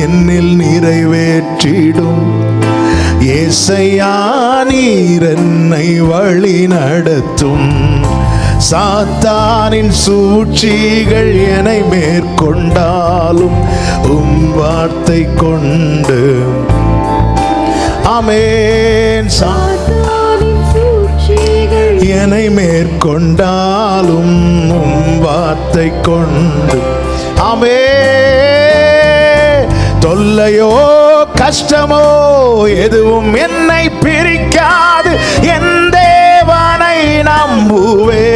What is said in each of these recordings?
என்னில் நிறைவேற்றிடும் ஏசையா, நீர் என்னை வழி நடத்தும். சாத்தானின் சூழ்ச்சிகள் என்னை மேற்கொண்டாலும் உம் வார்த்தை கொண்டு. ஆமென். என்னை மேற்கொண்டாலும் உம் வார்த்தை கொண்டு. ஆமென். தொல்லையோ கஷ்டமோ எதுவும் என்னை பிரிக்காது, என் தேவனை நம்புவே.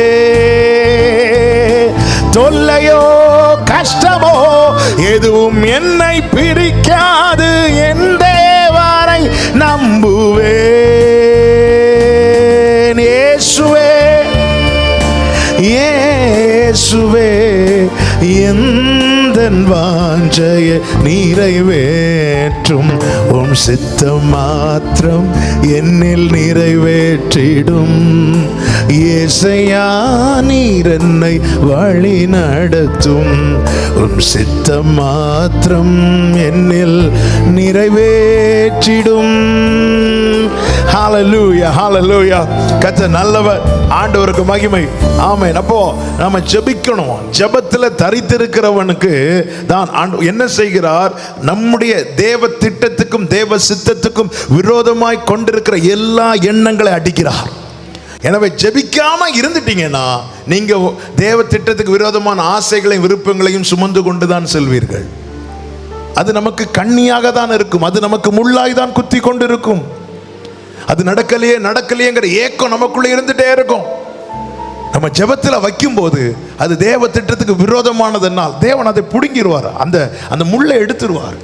தொல்லையோ கஷ்டமோ எதுவும் என்னை பிரிக்காது, என் தேவனை நம்புவே. இயேசுவே, இயேசுவே, எந்தன் வாஞ்சையை நிறைவேற்றும். உம் சித்தம் மாத்திரம் என்னில் நிறைவேற்றிடும். ஏசையா, நீர் என்னை வழி நடத்தும். உம் சித்தம் மாத்திரம் என்னில் நிறைவேற்றிடும். ஹல்லேலூயா, ஹல்லேலூயா. கர்த்தர் நல்லவர், ஆண்டவருக்கு மகிமை. ஆமென். அப்போ நாம ஜெபிக்கணும். ஜெபத்துல தரித்திருக்கிறவனுக்கு தான் என்ன செய்கிறார்? நம்முடைய தேவ திட்டத்துக்கும் தேவ சித்தத்துக்கும் விரோதமாய் கொண்டிருக்கிற எல்லா எண்ணங்களை அடிக்கிறார். எனவே ஜெபிக்காம இருந்துட்டீங்கன்னா நீங்க தேவ திட்டத்துக்கு விரோதமான ஆசைகளையும் விருப்பங்களையும் சுமந்து கொண்டுதான் செல்வீர்கள். அது நமக்கு கண்ணியாக தான் இருக்கும், அது நமக்கு முள்ளாய் தான் குத்தி கொண்டு இருக்கும். அது நடக்கலையே நடக்கலையேங்கிற ஏக்கம் நமக்குள்ள இருந்துட்டே இருக்கும். நம்ம ஜெபத்துல வைக்கும் போது அது தேவ திட்டத்துக்கு விரோதமானதுனால் தேவன் அதை புடுங்கிடுவார். அந்த முள்ளை எடுத்துருவார்,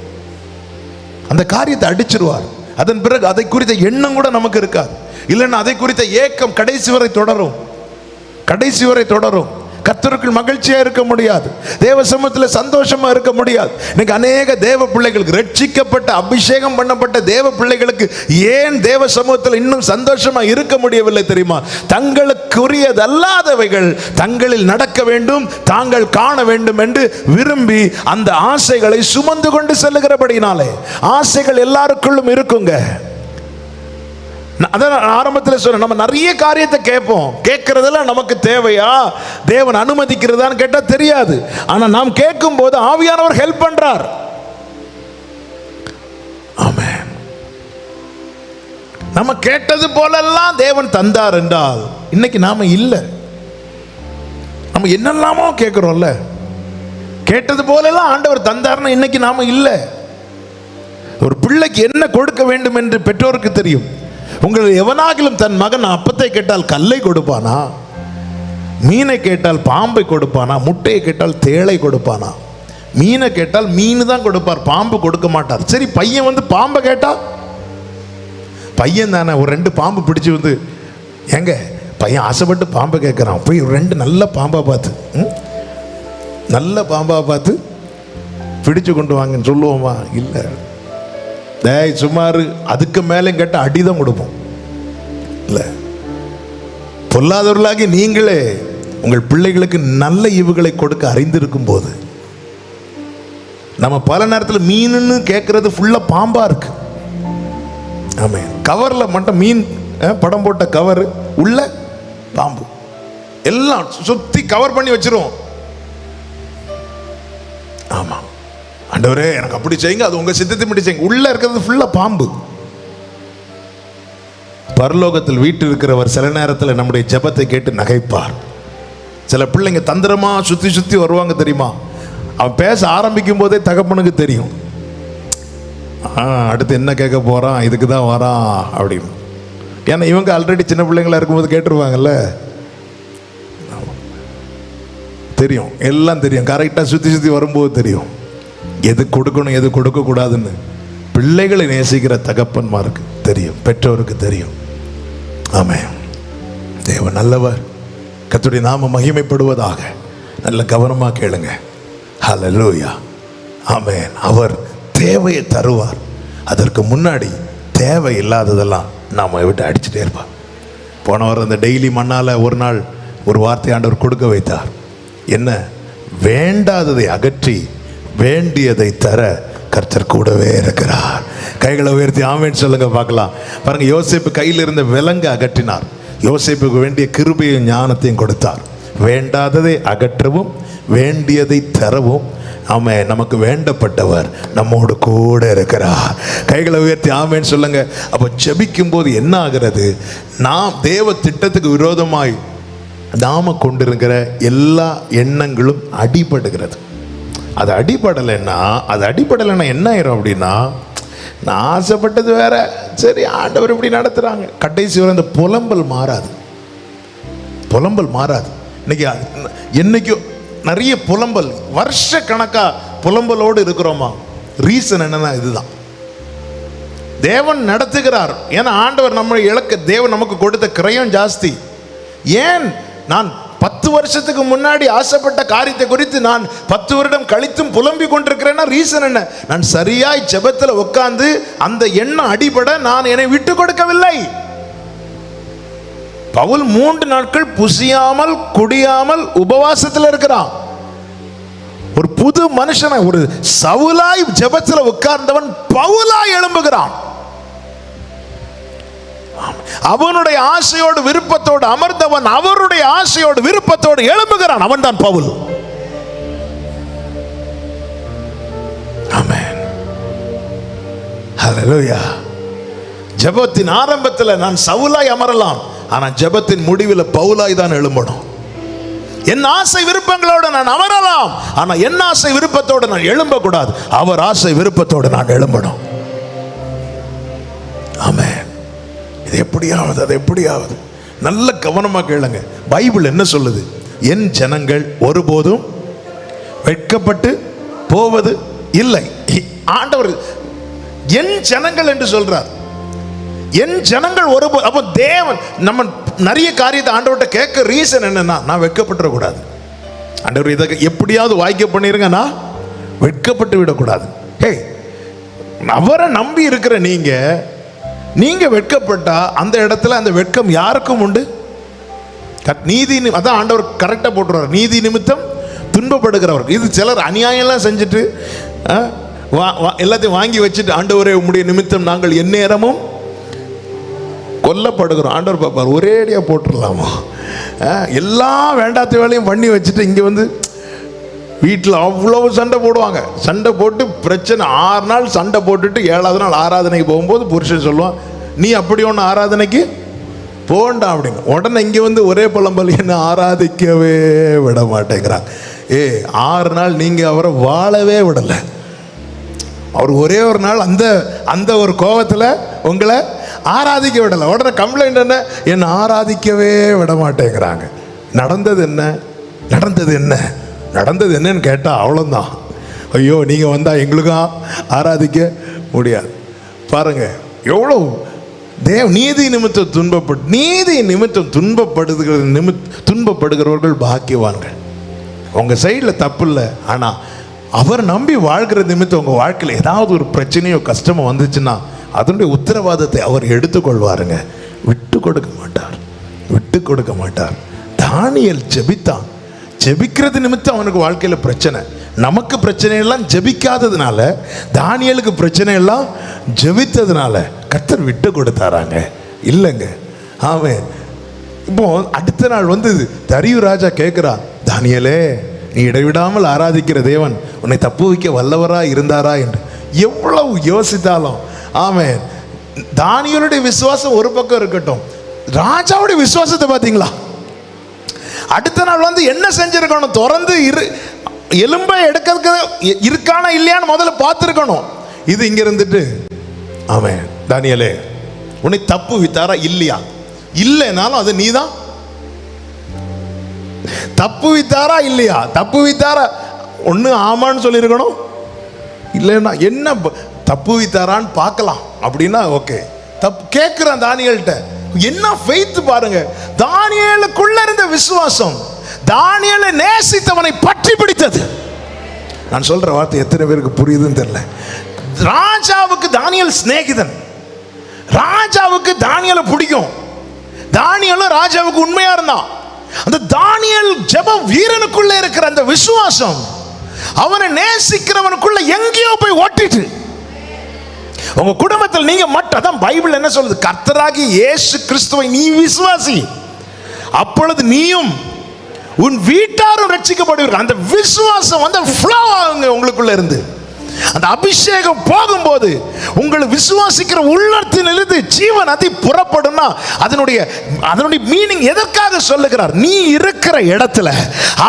அந்த காரியத்தை அடிச்சிருவார். அதன் பிறகு அதை குறித்த எண்ணம் கூட நமக்கு இருக்காது. இல்லைன்னா அதை குறித்த ஏக்கம் கடைசி வரை தொடரும், கடைசி வரை தொடரும். கர்த்தருக்குள் மகிழ்ச்சியா இருக்க முடியாது, தேவ சமூகத்தில் சந்தோஷமா இருக்க முடியாது. இன்னைக்கு அநேக தேவ பிள்ளைகளுக்கு, ரட்சிக்கப்பட்ட அபிஷேகம் பண்ணப்பட்ட தேவ பிள்ளைகளுக்கு ஏன் தேவ சமூகத்தில் இன்னும் சந்தோஷமா இருக்க முடியவில்லை தெரியுமா? தங்களுக்குரியதல்லாதவைகள் தங்களில் நடக்க வேண்டும், தாங்கள் காண வேண்டும் என்று விரும்பி அந்த ஆசைகளை சுமந்து கொண்டு செல்லுகிறபடினாலே. ஆசைகள் எல்லாருக்குள்ளும் இருக்குங்க. அதான் ஆரம்பத்தில் சொல்றேன், நம்ம நிறைய காரியத்தை கேட்போம். கேட்கறதெல்லாம் நமக்கு தேவையா, தேவன் அனுமதிக்கிறதான்னு கேட்டா தெரியாது. ஆனா நாம் கேட்கும் போது ஆவியானவர் ஹெல்ப் பண்றார். ஆமென். நம்ம கேட்டது போலெல்லாம் தேவன் தந்தார் என்றால் இன்னைக்கு நாம இல்லை. நம்ம என்னெல்லாமோ கேட்கிறோம்ல, கேட்டது போலெல்லாம் ஆண்டவர் தந்தார்னா இன்னைக்கு நாம இல்லை. ஒரு பிள்ளைக்கு என்ன கொடுக்க வேண்டும் என்று பெற்றோருக்கு தெரியும். உங்கள் எவனாகிலும் தன் மகன் அப்பத்தை கேட்டால் கல்லை கொடுப்பானா? மீனை கேட்டால் பாம்பை கொடுப்பானா? முட்டையை கேட்டால் தேளை கொடுப்பானா? மீனை கேட்டால் மீன் தான் கொடுப்பார், பாம்பு கொடுக்க மாட்டார். சரி, பையன் வந்து பாம்பை கேட்டா, பையன் தானே, ஒரு 2 பாம்பு பிடிச்சி வந்து, எங்க பையன் ஆசைப்பட்டு பாம்பை கேட்குறான், போய் 2 நல்ல பாம்பா பார்த்து, நல்ல பாம்பா பார்த்து பிடிச்சு கொண்டு வாங்கன்னு சொல்லுவோமா? இல்லை. டேய் சுமார், அதுக்கு மேலே கேட்ட அடிதான் கொடுப்போம். இல்லை, பொல்லாதவர்களாகி நீங்களே உங்கள் பிள்ளைகளுக்கு நல்ல ஈவுகளை கொடுக்க அறிந்திருக்கும் போது நம்ம பல நேரத்தில் மீனுன்னு கேட்கறது ஃபுல்லா பாம்பா இருக்கு. ஆமாம், கவரில் மட்டும் மீன் படம் போட்ட கவர் உள்ள பாம்பு, எல்லாம் சுத்தி கவர் பண்ணி வச்சிருவோம். ஆமா, ஆண்டவரே எனக்கு அப்படி செய்யுங்க, அது உங்க சித்தத்தை மட்டும் செய்யுங்க. உள்ள இருக்கிறது ஃபுல்லா பாம்பு. பரலோகத்தில் வீட்டு இருக்கிறவர் சில நேரத்தில் நம்முடைய ஜெபத்தை கேட்டு நகைப்பார். சில பிள்ளைங்க தந்திரமா சுத்தி சுத்தி வருவாங்க தெரியுமா? அவன் பேச ஆரம்பிக்கும் போதே தகப்பனுக்கு தெரியும், அடுத்து என்ன கேட்க போறான், இதுக்கு தான் வரான் அப்படின்னு. ஏன்னா இவங்க ஆல்ரெடி சின்ன பிள்ளைங்களா இருக்கும்போது கேட்டுருவாங்கல்ல, தெரியும், எல்லாம் தெரியும். கரெக்டாக சுற்றி சுற்றி வரும்போது தெரியும் எது கொடுக்கணும் எது கொடுக்கக்கூடாதுன்னு. பிள்ளைகளை நேசிக்கிற தகப்பன்மாருக்கு தெரியும், பெற்றோருக்கு தெரியும். ஆமென். தேவன் நல்லவர். கர்த்தருடைய நாமம் மகிமைப்படுவதாக. நல்ல கவனமாக கேளுங்க. ஹல்லேலூயா. ஆமென். அவர் தேவையை தருவார். அதற்கு முன்னாடி தேவை இல்லாததெல்லாம் நாம் விட்டு அடிச்சுட்டே இருப்பார். போன வாரம் அந்த டெய்லி மண்ணால் ஒரு நாள் ஒரு வார்த்தை ஆண்டவர் கொடுக்க வைத்தார். என்ன? வேண்டாததை அகற்றி வேண்டியதை தர கர்த்தர் கூடவே இருக்கிறார். கைகளை உயர்த்தி ஆமென் சொல்லுங்க பார்க்கலாம். பாருங்க, யோசேப்பு கையில் இருந்த விலங்கை அகற்றினார். யோசேப்புக்கு வேண்டிய கிருபையும் ஞானத்தையும் கொடுத்தார். வேண்டாததை அகற்றவும் வேண்டியதை தரவும் ஆமென் நமக்கு வேண்டப்பட்டவர் நம்மோடு கூட இருக்கிறார். கைகளை உயர்த்தி ஆமென் சொல்லுங்க. அப்போ ஜெபிக்கும் போது என்ன ஆகிறது? நாம் தேவ திட்டத்துக்கு விரோதமாய் நாம கொண்டிருக்கிற எல்லா எண்ணங்களும் அடிபடுகிறது. அது அடிபடலைன்னா என்ன ஆயிரும் அப்படின்னா, நான் ஆசைப்பட்டது வேற, சரி ஆண்டவர் இப்படி நடத்துறாங்க, கடைசி வரை அந்த புலம்பல் மாறாது. என்னைக்கும் நிறைய புலம்பல், வருஷ கணக்கா புலம்பலோடு இருக்கிறோமா? ரீசன் என்னன்னா இதுதான், தேவன் நடத்துகிறார். ஏன்னா ஆண்டவர் நம்ம தேவன் நமக்கு கொடுத்த கிரயம் ஜாஸ்தி. ஏன் நான் 10 வருஷத்துக்கு முன்னாடி ஆசைப்பட்ட காரியத்தை குறித்து நான் 10 வருடம் கழித்தும் புலம்பிக் கொண்டிருக்கிறேன்னா ரீசன் என்ன? நான் சரியாய் ஜெபத்தில் உட்கார்ந்து அந்த எண்ணம் அடிபட நான் என்னை விட்டு கொடுக்கவில்லை. பவுல் 3 நாட்கள் புசியாமல் குடியாமல் உபவாசத்தில் இருக்கிறான். ஒரு புது மனுஷனை, ஒரு சவுலாய் ஜெபத்தில் உட்கார்ந்தவன் பவுலாய் எழும்புகிறான். அவனுடைய ஆசையோடு விருப்பத்தோடு அமர்ந்தவன் அவருடைய ஆசையோடு விருப்பத்தோடு எழும்புகிறான். அவன் தான் பவுல். ஆமென், ஹல்லேலூயா. ஜெபத்தின் ஆரம்பத்தில் நான் சவுலாய் அமரலாம், ஆனா ஜெபத்தின் முடிவில் பவுலாய் தான் எழும்பணும். என் ஆசை விருப்பங்களோடு நான் அமரலாம், ஆனா என் ஆசை விருப்பத்தோடு நான் எழும்பக்கூடாது. அவர் ஆசை விருப்பத்தோடு நான் எழும்பணும். ஆமென். இது எப்படியாவது நல்ல கவனமா கேளுங்க. பைபிள் என்ன சொல்லுது? என் ஜனங்கள் ஒருபோதும் வெட்கப்பட்டு போவது இல்லை. ஆண்டவர் என் ஜனங்கள் என்று சொல்றார். என் ஜனங்கள் ஒருபோது. அப்போ தேவன் நம்ம நிறைய காரியத்தை ஆண்டவர்கிட்ட கேட்க ரீசன் என்னன்னா, நான் வெட்கப்பட்டுற கூடாது. ஆண்டவர் இதை எப்படியாவது வாய்க்க பண்ணிருங்க, நான் வெட்கப்பட்டு விடக்கூடாது. ஹே, அவரை நம்பி இருக்கிற நீங்க வெட்கப்பட்டா அந்த இடத்துல அந்த வெட்கம் யாருக்கும் உண்டு? நீதி, அதான் ஆண்டவர் கரெக்டா போட்டுருவார், நீதி நிமித்தம் துன்பப்படுகிறவர். இது சிலர் அநியாயம்லாம் செஞ்சுட்டு எல்லாத்தையும் வாங்கி வச்சுட்டு, ஆண்டவரே உம்முடைய நிமித்தம் நாங்கள் எந்நேரமும் கொல்லப்படுகிறோம். ஆண்டவர் பாப்பார், ஒரேடியா போட்டுடலாமா? எல்லா வேண்டாத வேலையும் பண்ணி வச்சுட்டு இங்க வந்து வீட்டில் அவ்வளவு சண்டை போடுவாங்க. சண்டை போட்டு பிரச்சனை 6 நாள் சண்டை போட்டுட்டு 7வது நாள் ஆராதனைக்கு போகும்போது புருஷன் சொல்லுவான், நீ அப்படி ஒன்று ஆராதனைக்கு போண்டா அப்படின்னு. உடனே இங்கே வந்து ஒரே புலம்பல், என்ன ஆராதிக்கவே விட மாட்டேங்கிறாங்க. 6 நாள் நீங்கள் அவரை வாழவே விடலை. அவர் ஒரே ஒரு நாள் அந்த ஒரு கோபத்தில் உங்களை ஆராதிக்க விடலை. உடனே கம்ப்ளைண்ட் என்ன ஆராதிக்கவே விட மாட்டேங்கிறாங்க. நடந்தது என்னன்னு கேட்டால் அவ்வளோதான். ஐயோ, நீங்கள் வந்தால் எங்களுக்கும் ஆராதிக்க முடியாது. பாருங்க எவ்வளோ நீதி நிமித்தம் துன்பப்படுகிறவர்கள் பாக்கியவான்கள். உங்கள் சைடில் தப்பு இல்லை, ஆனால் அவர் நம்பி வாழ்கிற நிமித்தம் உங்கள் வாழ்க்கையில் ஏதாவது ஒரு பிரச்சனையோ கஷ்டமோ வந்துச்சுன்னா அதனுடைய உத்தரவாதத்தை அவர் எடுத்துக்கொள்வாருங்க. விட்டு கொடுக்க மாட்டார். தானியேல் ஜெபிக்கிறது நிமித்தம் அவனுக்கு வாழ்க்கையில் பிரச்சனை. நமக்கு பிரச்சனை எல்லாம் ஜெபிக்காததுனால, தானியேலுக்கு பிரச்சனை எல்லாம் ஜெபித்ததுனால கர்த்தர் விட்டு கொடுத்தாராங்க. இல்லைங்க. ஆமென். இப்போ அடுத்த நாள் வந்து தரியு ராஜா கேட்கிறார், தானியேலே, நீ இடைவிடாமல் ஆராதிக்கிற தேவன் உன்னை தப்பு வைக்க வல்லவரா இருந்தாரா என்று. எவ்வளவு யோசித்தாலும் ஆமென், தானியேலுடைய விசுவாசம் ஒரு பக்கம் இருக்கட்டும், ராஜாவுடைய விசுவாசத்தை பார்த்தீங்களா? அடுத்த நாள் வந்து என்ன செஞ்சிருக்கணும்? திறந்து எலும்பை எடுக்கிறதுக்கு இருக்கானா இல்லையான்னு முதல்ல பார்த்துருக்கணும். இது இங்க இருந்துட்டு, ஆமென், தானியேலே உன்னை தப்பு வித்தாரா இல்லையா? இல்லைனாலும் அது நீதான். தப்பு வித்தாரா இல்லையா? தப்பு வித்தாரா ஒன்று ஆமான்னு சொல்லியிருக்கணும். இல்லைன்னா என்ன தப்பு வித்தாரான்னு பார்க்கலாம் அப்படின்னா ஓகே. தப்பு கேட்குறான் தானியேல்கிட்ட. என்ன ஃபெய்த் பாருங்க. தானியேலுக்குள்ள இருந்த விசுவாசம் தானியேலை நேசித்தவனை பற்றி பிடித்தது. நான் சொல்ற வார்த்தை எத்தனை பேருக்கு புரியுதுன்னு தெரியல. ராஜாவுக்கு தானியேல் சிநேகிதன். ராஜாவுக்கு தானியேலை பிடிக்கும். தானியேலும் ராஜாவுக்கு உண்மையா இருந்தான். அந்த தானியேல் ஜெப வீரனுக்குள்ள இருக்கிற அந்த விசுவாசம் அவனை நேசிக்கிறவனுக்குள்ள எங்கேயோ போய் ஓட்டிட்டு. உங்க குடும்பத்தில் நீங்க மட்டும், அதான் பைபிள் என்ன சொல்லுது, கர்த்தராகி இயேசு கிறிஸ்துவை நீ விசுவாசி, அப்பொழுது நீயும் உன் வீட்டாரும் ரட்சிக்கப்படுவீர்கள். அந்த விசுவாசம் வந்து ஃப்ளோ ஆகுங்க உங்களுக்குள்ள இருந்து. அந்த அபிஷேகம் போகும்போது உங்களுக்கு விசுவாசிக்கிற உள்ளத்திலிருந்து ஜீவன் நதி புறப்படும்னா அதனுடைய மீனிங் எதற்காக சொல்லுகிறார்? நீ இருக்கிற இடத்துல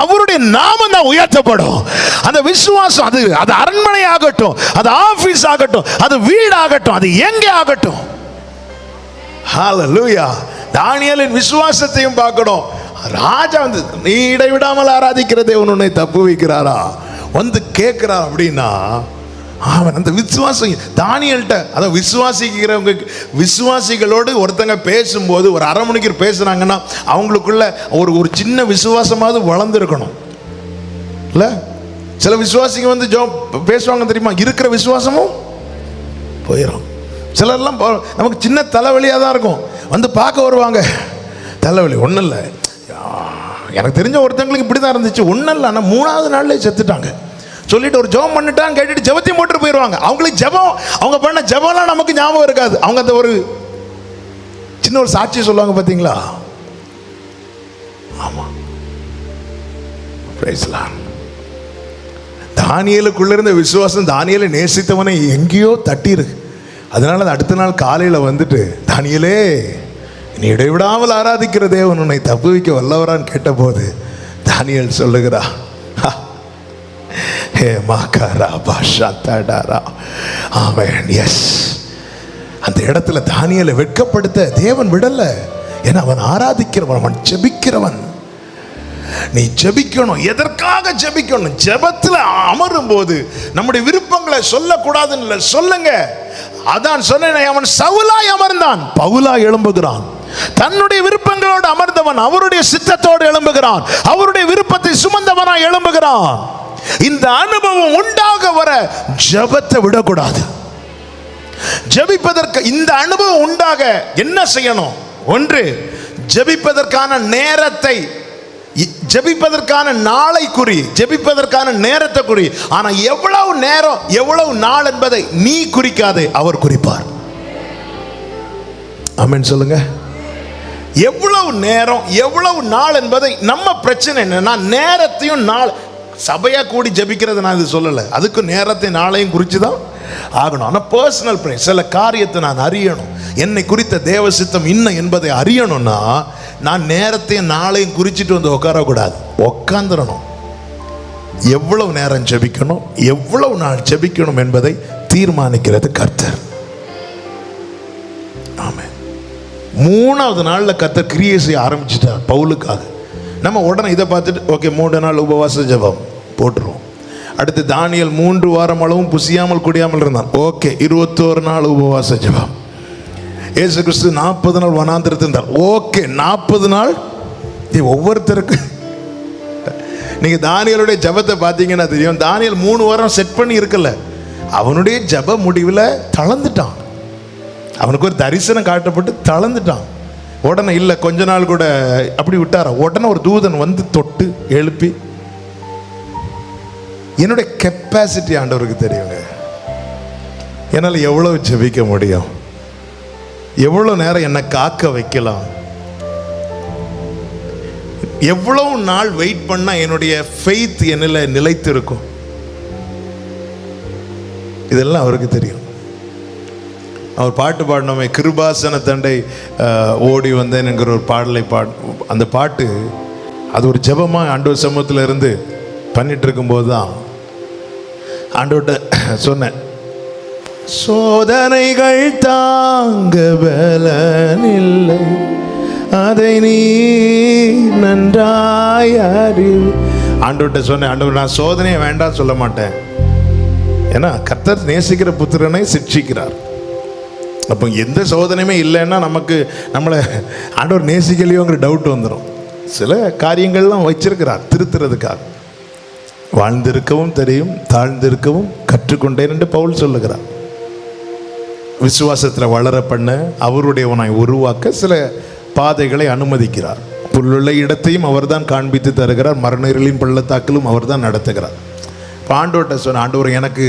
அவருடைய நாமம் தான் உயர்த்தப்படும். அந்த விசுவாசம் அது அரண்மனை ஆகட்டும், அது ஆபீஸ் ஆகட்டும், அது வீடு ஆகட்டும், அது எங்கே ஆகட்டும். ஹல்லேலூயா. தானியேலின் விசுவாசத்தையும் பார்க்கணும். ராஜா வந்து நீ இடைவிடாமல் ஆராதிக்கிற தேவன் உன்னை தப்பு வைக்கிறாரா வந்து கேட்கிறார் அப்படின்னா, அவன் அந்த விசுவாசம் தானியேல்கிட்ட, அதான் விசுவாசிக்கிறவங்க விசுவாசிகளோடு ஒருத்தங்க பேசும்போது ஒரு அரை மணிக்கு பேசுறாங்கன்னா அவங்களுக்குள்ள ஒரு சின்ன விசுவாசமாவது வளர்ந்துருக்கணும் இல்ல? சில விசுவாசிங்க வந்து பேசுவாங்க தெரியுமா, இருக்கிற விசுவாசமும் போயிடும். சிலர்லாம் நமக்கு சின்ன தலைவலியாக தான் இருக்கும், வந்து பார்க்க வருவாங்க, தலைவலி ஒன்றும் இல்லை. எனக்கு தெரிஞ்ச ஒருத்தங்களுக்கு இப்படி தான் இருந்துச்சு, ஒன்றும் இல்லை, ஆனால் 3வது நாள்லேயே செத்துட்டாங்க. சொல்லிட்டு ஒரு ஜெபம் பண்ணிட்டான்னு கேட்டுட்டு ஜெபத்தையும் போட்டு போயிடுவாங்க. அவங்களுக்கு ஜெபம், அவங்க பண்ண ஜெபம்லாம் நமக்கு ஞாபகம் இருக்காது. அவங்க அந்த ஒரு சின்ன ஒரு சாட்சி சொல்லுவாங்க பார்த்தீங்களா? ஆமா, பிரைஸ் லார்ட். தானியேலுக்குள்ள இருந்த விசுவாசம் தானியேலை நேசித்தவனை எங்கேயோ தட்டி இருக்கு. அதனால அடுத்த நாள் காலையில் வந்துட்டு, தானியேலே நீ இடைவிடாமல் ஆராதிக்கிற தேவன் உன்னை தப்பு வைக்க வல்லவரான்னு கேட்டபோது தானியேல் சொல்லுகிறா, அந்த இடத்துல தானியேலை வெட்கப்படுத்த தேவன் விடல. ஏன்னா அவன் ஆராதிக்கிறவன், அவன் ஜெபிக்கிறவன். நீ ஜெபிக்கணும். எதற்காக ஜெபிக்கணும்? ஜெபத்தில் அமரும் போது நம்முடைய விருப்பங்களை சொல்லக்கூடாதுன்னு இல்லை, சொல்லுங்க. அதான் சொன்னேன், அவன் சவுலாய் அமர்ந்தான், பவுலாய் எழும்புகிறான். தன்னுடைய விருப்பங்களோடு அமர்ந்தவன் அவருடைய சித்தத்தோடு எழும்புகிறான், அவருடைய விருப்பத்தை சுமந்தவனாய் எழும்புகிறான். இந்த அனுபவம் உண்டாக வர ஜெபத்தை விடக்கூடாது. ஜெபிப்பதற்கு இந்த அனுபவம் உண்டாக என்ன செய்யணும்? ஒன்று, ஜெபிப்பதற்கான நேரத்தை, ஜெபிப்பதற்கான நாளை குறி, ஜெபிப்பதற்கான நேரத்தை குறி. ஆனா எவ்வளவு நேரம் எவ்வளவு நாள் என்பதை நீ குறிக்காதே, அவர் குறிப்பார். ஆமென் சொல்லுங்க. எவ்வளவு நேரம் எவ்வளவு நாள் என்பதை, நம்ம பிரச்சனை என்னன்னா நேரத்தையும் நாள், சபையா கூடி ஜெபிக்கிறது நான் இது சொல்லலை, அதுக்கு நேரத்தை நாளையும் குறித்து தான் ஆகணும். ஆனால் பர்சனல் ப்ரே, சில காரியத்தை நான் அறியணும், என்னை குறித்த தேவ சித்தம் இன்னும் என்பதை அறியணும்னா நான் நேரத்தையும் நாளையும் குறிச்சிட்டு வந்து உட்காரக்கூடாது, உட்காந்துடணும். எவ்வளவு நேரம் ஜெபிக்கணும், எவ்வளவு நாள் ஜெபிக்கணும் என்பதை தீர்மானிக்கிறது கர்த்தர். ஆமென். 3வது நாளில் கர்த்தர் கிரியை செய்ய ஆரம்பிச்சிட்டார் பவுலுக்காக. நம்ம உடனே இதை பார்த்துட்டு ஓகே 3 நாள் உபவாச ஜெபம் போட்டுருவோம். அடுத்து தானியேல் 3 வாரம் அளவும் புசியாமல் குடியாமல் இருந்தான். ஓகே 21 நாள் உபவாச ஜெபம். இயேசு கிறிஸ்து 40 நாள் வனாந்திரத்தில் இருந்தார். ஓகே 40 நாள். ஒவ்வொருத்தருக்கு நீங்கள் தானியேலுடைய ஜெபத்தை பார்த்தீங்கன்னா தெரியும், தானியேல் 3 வாரம் செட் பண்ணி இருக்கல, அவனுடைய ஜெப முடிவில் தளர்ந்துட்டான். அவனுக்கு ஒரு தரிசனம் காட்டப்பட்டு தளர்ந்துட்டான். உடனே இல்லை கொஞ்ச நாள் கூட அப்படி விட்டார, உடனே ஒரு தூதன் வந்து தொட்டு எழுப்பி, என்னுடைய கெப்பாசிட்டி ஆண்டவருக்கு தெரியுங்க, என்னால் எவ்வளவு ஜெபிக்க முடியும், எவ்வளோ நேரம் என்னை காக்க வைக்கலாம், எவ்வளவு நாள் வெயிட் பண்ணா என்னுடைய ஃபெய்த் என்னில் நிலைத்து இருக்கும், இதெல்லாம் அவருக்கு தெரியும். அவர் பாட்டு பாடினோமே, கிருபாசன தண்டை ஓடி வந்தேன் என்கிற ஒரு பாடலை அந்த பாட்டு அது ஒரு ஜெபமாக ஆண்டவர் சமூகத்தில் இருந்து பண்ணிட்டு இருக்கும்போது தான் ஆண்டவர்கிட்ட சொன்னேன், சோதனைகள் தாங்க பலனில்லை, அதை நீ நன்றாய் அறிவு. ஆண்டவர்கிட்ட சொன்னேன், ஆண்டவர் நான் சோதனையை வேண்டாம் சொல்ல மாட்டேன், ஏன்னா கர்த்தர் நேசிக்கிற புத்திரனை சிட்சிக்கிறார். அப்போ எந்த சோதனையுமே இல்லைன்னா நம்மளை ஆண்டவர் நேசிக்கலையோங்கிற டவுட் வந்துடும். சில காரியங்கள்லாம் வச்சிருக்கிறார் திருத்துறதுக்காக. வாழ்ந்திருக்கவும் தெரியும், தாழ்ந்திருக்கவும் கற்றுக்கொண்டேன் என்று பவுல் சொல்லுகிறார். விசுவாசத்தில் வளர பண்ண, அவருடையவனாய் உருவாக்க சில பாதைகளை அனுமதிக்கிறார். புல்லுள்ள இடத்தையும் அவர் தான் காண்பித்து தருகிறார், மரண இருளின் பள்ளத்தாக்கிலும் அவர் தான் நடத்துகிறார். ஆண்டவர்கிட்ட சொன்னேன், ஆண்டவர் எனக்கு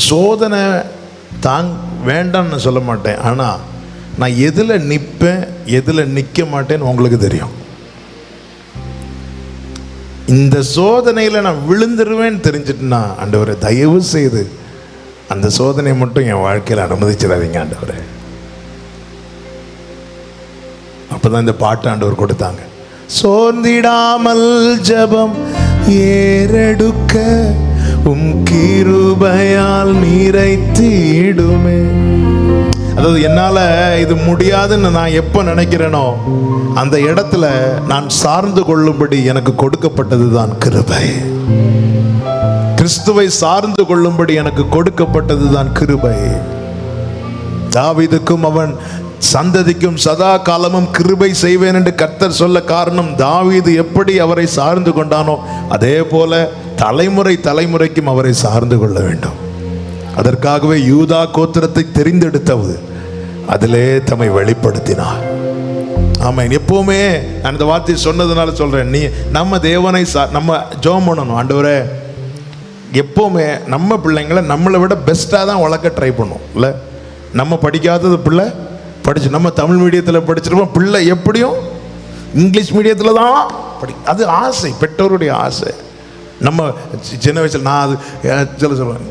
சோதனை வேண்டாம்னு சொல்ல மாட்டேன், ஆனால் நான் எதில் நிற்பேன் எதில் நிற்க மாட்டேன்னு உங்களுக்கு தெரியும். இந்த சோதனையில் நான் விழுந்துருவேன்னு தெரிஞ்சிட்டுனா ஆண்டவரை தயவு செய்து அந்த சோதனையை மட்டும் என் வாழ்க்கையில் அனுமதிச்சிடாதீங்க ஆண்டவரே. அப்போதான் இந்த பாட்டு ஆண்டவர் கொடுத்தாங்க. சோர்ந்திடாமல் ஜெபம் ஏறெடுக்க கிருபையால் நிறைத்திடுமே. அதாவது என்னால் இது முடியாதுன்னு நான் எப்போ நினைக்கிறேனோ அந்த இடத்துல நான் சார்ந்து கொள்ளும்படி எனக்கு கொடுக்கப்பட்டது தான் கிருபை. கிறிஸ்துவை சார்ந்து கொள்ளும்படி எனக்கு கொடுக்கப்பட்டது தான் கிருபை. தாவீதுக்கும் அவன் சந்ததிக்கும் சதா காலமும் கிருபை செய்வேன் என்று கர்த்தர் சொல்ல காரணம், தாவீது எப்படி அவரை சார்ந்து கொண்டானோ அதே போல தலைமுறை தலைமுறைக்கும் அவரை சார்ந்து கொள்ள வேண்டும். அதற்காகவே யூதா கோத்திரத்தை தெரிந்தெடுத்தது, அதிலே தம்மை வெளிப்படுத்தினார். ஆமாம், எப்பவுமே நான் இந்த வார்த்தையை சொன்னதுனால சொல்றேன், நீ நம்ம தேவனை நம்ம ஜெபம் பண்ணணும். ஆண்டவரே, எப்பவுமே நம்ம பிள்ளைங்களை நம்மளை விட பெஸ்ட்டாக தான் வளர்க்க ட்ரை பண்ணும். இல்லை, நம்ம படிக்காதது பிள்ளை படிச்சு, நம்ம தமிழ் மீடியத்தில் படிச்சிருப்போம், பிள்ளை எப்படியும் இங்கிலீஷ் மீடியத்தில் தான் அது ஆசை, பெற்றோருடைய ஆசை. நம்ம சின்ன வயசில் நான் அது சொல்லுவேன்,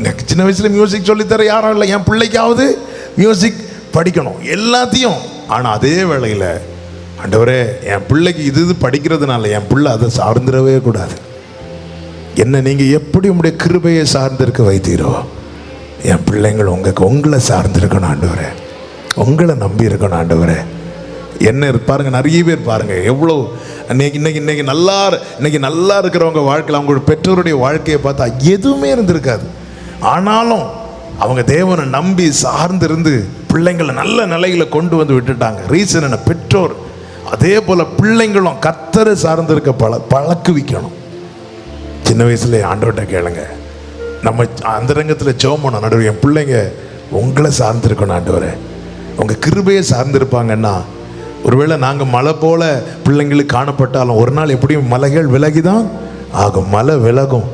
எனக்கு சின்ன வயசில் மியூசிக் சொல்லித்தர யாரும் இல்லை, என் பிள்ளைக்காவது மியூசிக் படிக்கணும் எல்லாத்தையும். ஆனால் அதே வேளையில் ஆண்டவரே, என் பிள்ளைக்கு இது படிக்கிறதுனால என் பிள்ளை அதை சார்ந்துடவே கூடாது. என்ன நீங்கள் எப்படி உங்களுடைய கிருபையை சார்ந்திருக்க வைத்தீரோ, என் பிள்ளைங்கள் உங்களை சார்ந்திருக்கணும் ஆண்டவரே, உங்களை நம்பி இருக்கணும் ஆண்டவரே. என்ன பாருங்கள், நிறைய பேர் பாருங்கள் எவ்வளோ இன்னைக்கு நல்லா இருக்கிறவங்க வாழ்க்கையில் அவங்களோட பெற்றோருடைய வாழ்க்கையை பார்த்தா எதுவுமே இருந்திருக்காது. ஆனாலும் அவங்க தேவனை நம்பி சார்ந்திருந்து பிள்ளைங்களை நல்ல நிலையில கொண்டு வந்து விட்டுட்டாங்க. ரீசன் என்ன? பெற்றோர். அதே போல பிள்ளைங்களும் கர்த்தரை சார்ந்திருக்க பழக்குவிக்கணும். சின்ன வயசுல ஆண்டவர்கிட்ட கேளுங்க, நம்ம அந்த ரங்கத்தில் ஜெபம் பண்ண நடுவே என் பிள்ளைங்க உங்களை சார்ந்திருக்கணும் ஆண்டவரே, உங்க கிருபையை சார்ந்திருப்பாங்கன்னா, ஒருவேளை நாங்கள் மலை போல பிள்ளைங்களுக்கு காணப்பட்டாலும் ஒரு நாள் எப்படியும் மலைகள் விலகிதான் ஆகும். மலை விலகும்,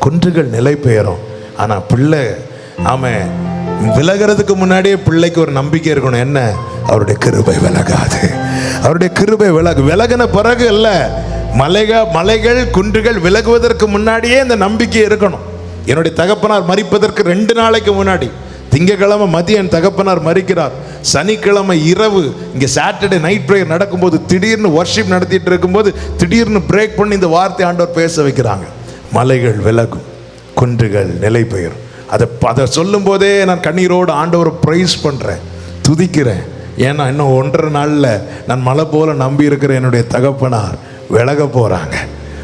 குன்றுகள் நிலை பெயரும். ஆனால் பிள்ளை ஆமாம் விலகிறதுக்கு முன்னாடியே பிள்ளைக்கு ஒரு நம்பிக்கை இருக்கணும். என்ன? அவருடைய கிருபை விலகாது. அவருடைய கிருபை விலகின பிறகு அல்ல, மலைகள் குன்றுகள் விலகுவதற்கு முன்னாடியே இந்த நம்பிக்கை இருக்கணும். என்னுடைய தகப்பனார் மரிப்பதற்கு 2 நாளைக்கு முன்னாடி, திங்கக்கிழமை மதியம் என் தகப்பனார் மரிக்கிறார், சனிக்கிழமை இரவு இங்கே சாட்டர்டே நைட் ப்ரேயர் நடக்கும்போது திடீர்னு வர்ஷிப் நடத்திட்டு இருக்கும்போது திடீர்னு பிரேக் பண்ணி இந்த வார்த்தை ஆண்டவர் பேச வைக்கிறாங்க. மலைகள் விலகும், குன்றுகள் நிலை பெயரும். அதை சொல்லும் போதே நான் கண்ணீரோடு ஆண்டவரை ப்ரைஸ் பண்ணுறேன், துதிக்கிறேன். ஏன்னா இன்னும் 1.5 நாளில் நான் மலை போல நம்பி இருக்கிற என்னுடைய தகப்பனார் விலக போகிறாங்க.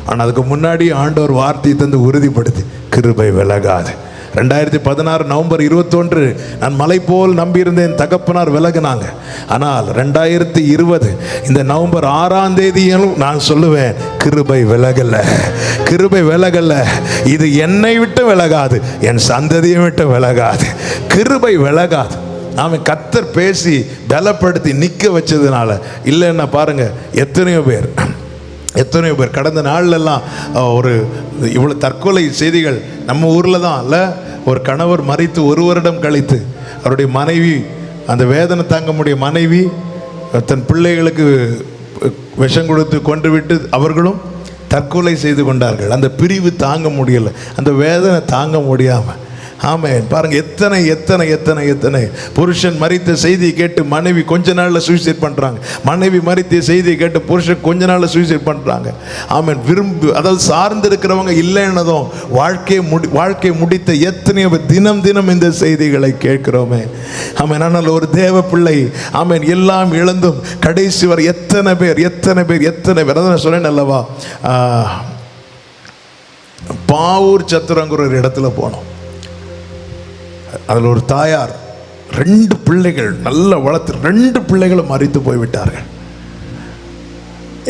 ஆனால் அதுக்கு முன்னாடி ஆண்டவர் வார்த்தையை தந்து உறுதிப்படுத்தி கிருபை விலகாது. 2016 நவம்பர் 21 நான் மலை போல் நம்பியிருந்தேன், தகப்பனார் விலகினாங்க. ஆனால் 2020 இந்த நவம்பர் 6ஆம் தேதியும் நான் சொல்லுவேன், கிருபை விலகல, கிருபை விலகல. இது என்னை விட்டு விலகாது, என் சந்ததியை விட்டு விலகாது, கிருபை விலகாது. நாம கர்த்தர் பேசி பலப்படுத்தி நிற்க வச்சதுனால இல்லைன்னா பாருங்க, எத்தனையோ பேர் கடந்த நாள்லாம் ஒரு இவ்வளோ தற்கொலை செய்திகள் நம்ம ஊரில் தான் இல்லை. ஒரு கணவர் மரித்து 1 வருடம் கழித்து அவருடைய மனைவி, அந்த வேதனை தாங்க முடிய மனைவி தன் பிள்ளைகளுக்கு விஷம் கொடுத்து கொண்டு விட்டு அவர்களும் தற்கொலை செய்து கொண்டார்கள். அந்த பிரிவு தாங்க முடியலை, அந்த வேதனை தாங்க முடியாமல். ஆமாம், பாருங்க எத்தனை எத்தனை எத்தனை எத்தனை புருஷன் மரித்த செய்தியை கேட்டு மனைவி கொஞ்ச நாளில் சூசைட் பண்ணுறாங்க, மனைவி மரித்த செய்தியை கேட்டு புருஷன் கொஞ்ச நாளில் சூசைட் பண்ணுறாங்க. ஆமாம், அதாவது சார்ந்து இருக்கிறவங்க இல்லைன்னதும் வாழ்க்கை முடித்த எத்தனையோ தினம் இந்த செய்திகளை கேட்கிறோமே. ஆமாம், ஆனால் ஒரு தேவ பிள்ளை ஆமாம் எல்லாம் இழந்தும் கடைசி வரை எத்தனை பேர் அதான் சொன்னேன் அல்லவா, பாவூர் சத்திரங்கிற ஒரு இடத்துல போனோம். அதில் ஒரு தாயார் 2 பிள்ளைகள் நல்லா வளர்த்து 2 பிள்ளைகளும் மரித்து போய்விட்டார்கள்.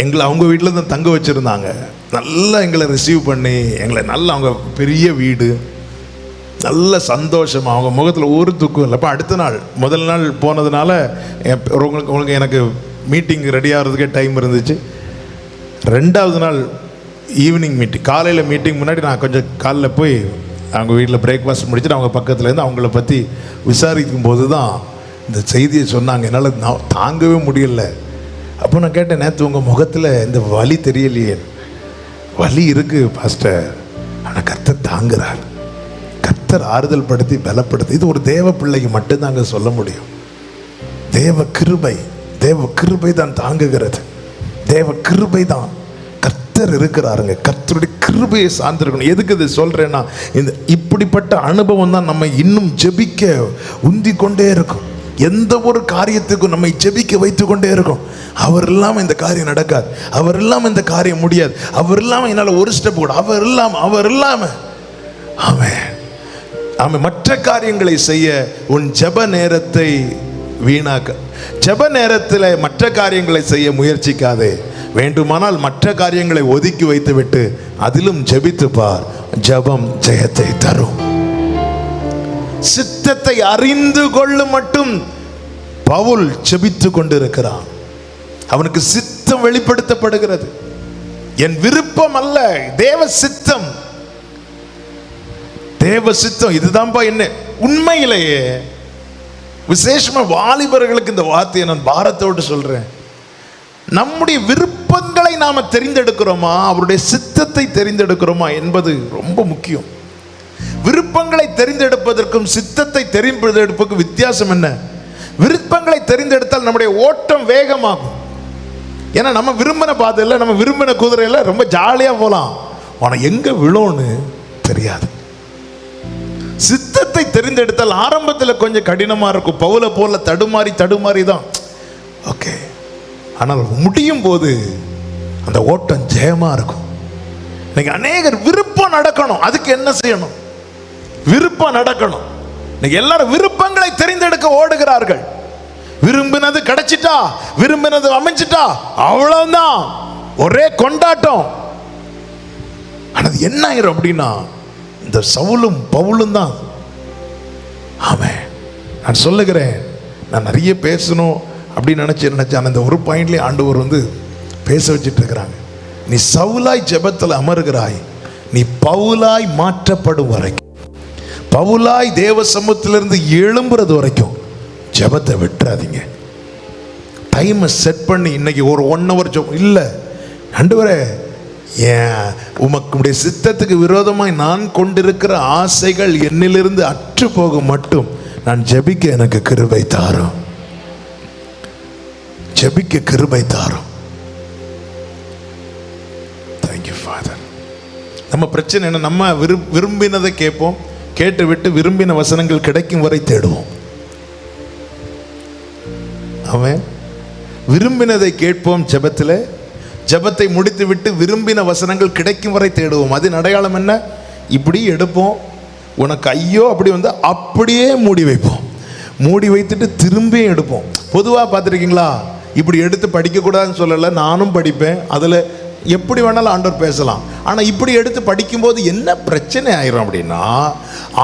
எங்களை அவங்க வீட்டில் தான் தங்க வச்சுருந்தாங்க. நல்லா எங்களை ரிசீவ் பண்ணி எங்களை நல்லா, அவங்க பெரிய வீடு, நல்ல சந்தோஷமாக, அவங்க முகத்தில் ஒரு துக்கம் இல்லை. அப்போ அடுத்த நாள், முதல் நாள் போனதுனால உங்களுக்கு எனக்கு மீட்டிங் ரெடி ஆகிறதுக்கே டைம் இருந்துச்சு. 2வது நாள் ஈவினிங் மீட்டிங், காலையில் மீட்டிங் முன்னாடி நான் கொஞ்சம் காலைல போய் அவங்க வீட்டில் பிரேக்ஃபாஸ்ட் முடிச்சுட்டு அவங்க பக்கத்துலேருந்து அவங்கள பற்றி விசாரிக்கும் போது தான் இந்த செய்தியை சொன்னாங்க. என்னால் நான் தாங்கவே முடியல. அப்போ நான் கேட்டேன், நேற்று உங்கள் முகத்தில் இந்த வலி தெரியலையே. வலி இருக்குது பாஸ்டர், ஆனால் கர்த்தர் தாங்குறார், கர்த்தர் ஆறுதல் படுத்தி பலப்படுத்தி. இது ஒரு தேவ பிள்ளைக்கு மட்டும்தாங்க சொல்ல முடியும். தேவ கிருபை தான் தாங்குகிறது. தேவ கிருபை தான். கர்த்தர் இருக்கிறாருங்க, கர்த்தருடைய கிருபையை சார்ந்திருக்கணும். எதுக்கு இதை சொல்றேன்னா, இந்த இப்படிப்பட்ட அனுபவம் தான் நம்ம இன்னும் ஜெபிக்க உந்தி கொண்டே இருக்கும். எந்த ஒரு காரியத்துக்கும் நம்மை ஜெபிக்க வைத்து கொண்டே இருக்கும். அவர் இல்லாமல் இந்த காரியம் நடக்காது, அவர் இல்லாமல் இந்த காரியம் முடியாது, அவர் இல்லாமல் என்னால் ஒரு ஸ்டெப் கூட, அவர் இல்லாமல் அவன் மற்ற காரியங்களை செய்ய உன் ஜெப நேரத்தை வீணாக்க. ஜெப நேரத்தில் மற்ற காரியங்களை செய்ய முயற்சிக்காதே. வேண்டுமானால் மற்ற காரியங்களை ஒதுக்கி வைத்து விட்டு அதிலும் ஜெபித்து பார். ஜெபம் ஜெயத்தை தரும். சித்தத்தை அறிந்து கொள்ளும் மட்டும் பவுல் ஜெபித்து கொண்டிருக்கிறான். அவனுக்கு சித்தம் வெளிப்படுத்தப்படுகிறது. என் விருப்பம் அல்ல, தேவ சித்தம். இதுதான்பா என்ன. உண்மையிலேயே விசேஷமா வாலிபர்களுக்கு இந்த வார்த்தையை நான் பாரத்தோடு சொல்றேன். நம்முடைய விருப்பங்களை நாம தெரிந்தெடுக்கிறோமா, அவருடைய சித்தத்தை தெரிந்தெடுக்கிறோமா என்பது ரொம்ப முக்கியம். விருப்பங்களை தெரிந்தெடுப்பதற்கும் சித்தத்தை தெரிந்தெடுப்பதற்கும் வித்தியாசம் என்ன? விருப்பங்களை தெரிந்தெடுத்தால் நம்முடைய ஓட்டம் வேகமாகும். ஏன்னா நம்ம விரும்பின பாதையில், நம்ம விரும்பின குதிரையில் ரொம்ப ஜாலியாக போகலாம், ஆனால் எங்கே விழும்னு தெரியாது. சித்தத்தை தெரிந்தெடுத்தால் ஆரம்பத்தில் கொஞ்சம் கடினமாக இருக்கும். பவுலை போல தடுமாறி தான் ஓகே, ஆனால் முடியும் போது அந்த ஓட்டம் ஜெயமாக இருக்கும். இன்னைக்கு அநேகர் விருப்பம் நடக்கணும், அதுக்கு என்ன செய்யணும்? விருப்பம் நடக்கணும். இன்னைக்கு எல்லாரும் விருப்பங்களை தெரிந்தெடுக்க ஓடுகிறார்கள். விரும்பினது கிடைச்சிட்டா, விரும்பினது அமைஞ்சிட்டா, அவ்வளவுதான், ஒரே கொண்டாட்டம். ஆனால் என்ன ஆயிரும் அப்படின்னா, இந்த சவுலும் பவுலும் தான். ஆமே, நான் சொல்லுகிறேன், நான் நிறைய பேசணும் அப்படின்னு நினைச்சேன். அந்த ஒரு பாயிண்ட்லேயே ஆண்டவர் பேச வச்சுட்டு இருக்கிறாங்க. நீ சவுலாய் ஜெபத்தில் அமர்கிறாய், நீ பவுலாய் மாற்றப்படும் வரைக்கும், பவுலாய் தேவ சமூகத்திலிருந்து எழும்புறது வரைக்கும் ஜெபத்தை விட்டுறாதீங்க. டைமை செட் பண்ணி இன்னைக்கு ஒரு 1 hour ஜெபம் இல்லை. ஆண்டவரே, ஏன் உமக்குடைய சித்தத்துக்கு விரோதமாய் நான் கொண்டிருக்கிற ஆசைகள் என்னிலிருந்து அற்று போகும் மட்டும் நான் ஜெபிக்க எனக்கு கிருபை தாரும், ஜெபிக்க கிருபை தாரும். Thank you father. நம்ம பிரச்சனை என்ன? நம்ம விரும்பினதை கேட்போம், கேட்டு விட்டு விரும்பின வசனங்கள் கிடைக்கும் வரை தேடுவோம். அவன் விரும்பினதை கேட்போம் ஜெபத்தில், ஜெபத்தை முடித்து விட்டு விரும்பின வசனங்கள் கிடைக்கும் வரை தேடுவோம். அதன் அடையாளம் என்ன? இப்படி எடுப்போம், உனக்கு ஐயோ அப்படி அப்படியே மூடி வைப்போம், மூடி வைத்துட்டு திரும்பியும் எடுப்போம். பொதுவாக பார்த்துருக்கீங்களா, இப்படி எடுத்து படிக்கக்கூடாதுன்னு சொல்லலை, நானும் படிப்பேன். அதில் எப்படி வேணாலும் ஆண்டவர் பேசலாம். ஆனால் இப்படி எடுத்து படிக்கும்போது என்ன பிரச்சனை ஆயிரும் அப்படின்னா,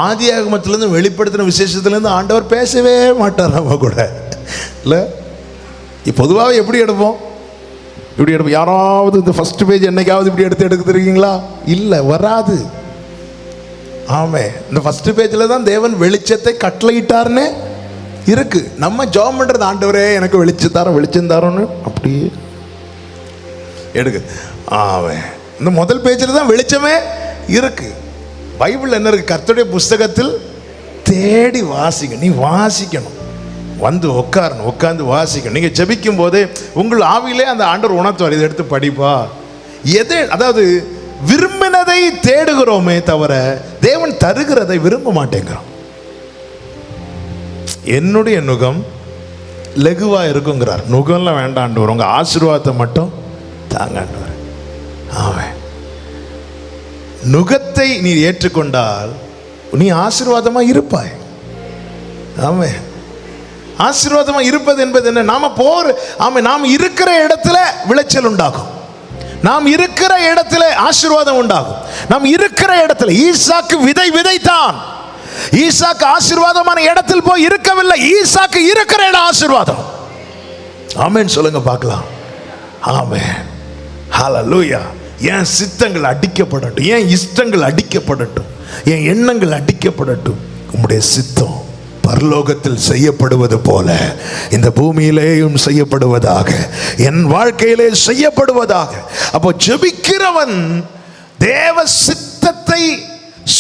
ஆதியாகமத்திலேருந்து வெளிப்படுத்தின விசேஷத்துலேருந்து ஆண்டவர் பேசவே மாட்டார் நம்ம கூட. இல்லை, பொதுவாக எப்படி எடுப்போம்? இப்படி எடுப்போம். யாராவது இந்த ஃபர்ஸ்ட் பேஜ் என்னைக்காவது இப்படி எடுத்துருக்கீங்களா? இல்லை, வராது. ஆமே, இந்த ஃபர்ஸ்ட் பேஜில் தான் தேவன் வெளிச்சத்தை கட்டளையிட்டார்னு இருக்கு. நம்ம ஜெபம் பண்ணுறது, ஆண்டவரே எனக்கு வெளிச்சம் தாரோன்னு அப்படியே எடுக்கு. ஆமே, இந்த முதல் பேஜில் தான் வெளிச்சமே இருக்கு. பைபிள் என்ன இருக்கு? கர்த்தருடைய புஸ்தகத்தில் தேடி வாசிங்க. நீ வாசிக்கணும், உட்காரணும், உட்கார்ந்து வாசிக்கணும். நீங்கள் ஜெபிக்கும் போதே உங்கள் ஆவியிலே அந்த ஆண்டவர் உணர்த்துவார், இதை எடுத்து படிப்பா. அதாவது விரும்பினதை தேடுகிறோமே தவிர தேவன் தருகிறதை விரும்ப மாட்டேங்கிறோம். என்னுடைய நுகம் லகுவா இருக்குங்கிறார். நுகம்லாம் வேண்டாண்டவர், உங்க ஆசீர்வாதத்தை மட்டும் தாங்காண்டவர். ஆமென். நுகத்தை நீ ஏற்றுக்கொண்டால் நீ ஆசீர்வாதமா இருப்பாய். ஆமென். ஆசீர்வாதமா இருப்பது என்பது என்ன? நாம் இருக்கிற இடத்துல விளைச்சல் உண்டாகும், நாம் இருக்கிற இடத்துல ஆசீர்வாதம் உண்டாகும். நாம் இருக்கிற இடத்துல ஈசாக்கு விதைத்தான். ஈசாக்கு ஆசீர்வாதமான இடத்தில் போய் இருக்கவில்லை, ஈசாக்கு இருக்கிற இடம் ஆசீர்வாதம். ஆமென் சொல்லுங்க பார்க்கலாம். ஆமென், ஹல்லேலூயா. என் சித்தங்கள் அடிக்கப்படட்டும், என் இஷ்டங்கள் அடிக்கப்படட்டும், என் எண்ணங்கள் அடிக்கப்படட்டும். உம்முடைய சித்தம் பரலோகத்தில் செய்யப்படுவது போல இந்த பூமியிலேயும் செய்யப்படுவதாக, என் வாழ்க்கையிலே செய்யப்படுவதாக. அப்போ ஜெபிக்கிறவன் தேவ சித்தத்தை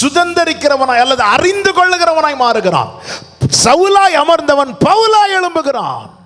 சுதந்தரிக்கிறவனாய் அல்லது அறிந்து கொள்ளுகிறவனாய் மாறுகிறான். சவுலாய் அமர்ந்தவன் பவுலாய் எழும்புகிறான்.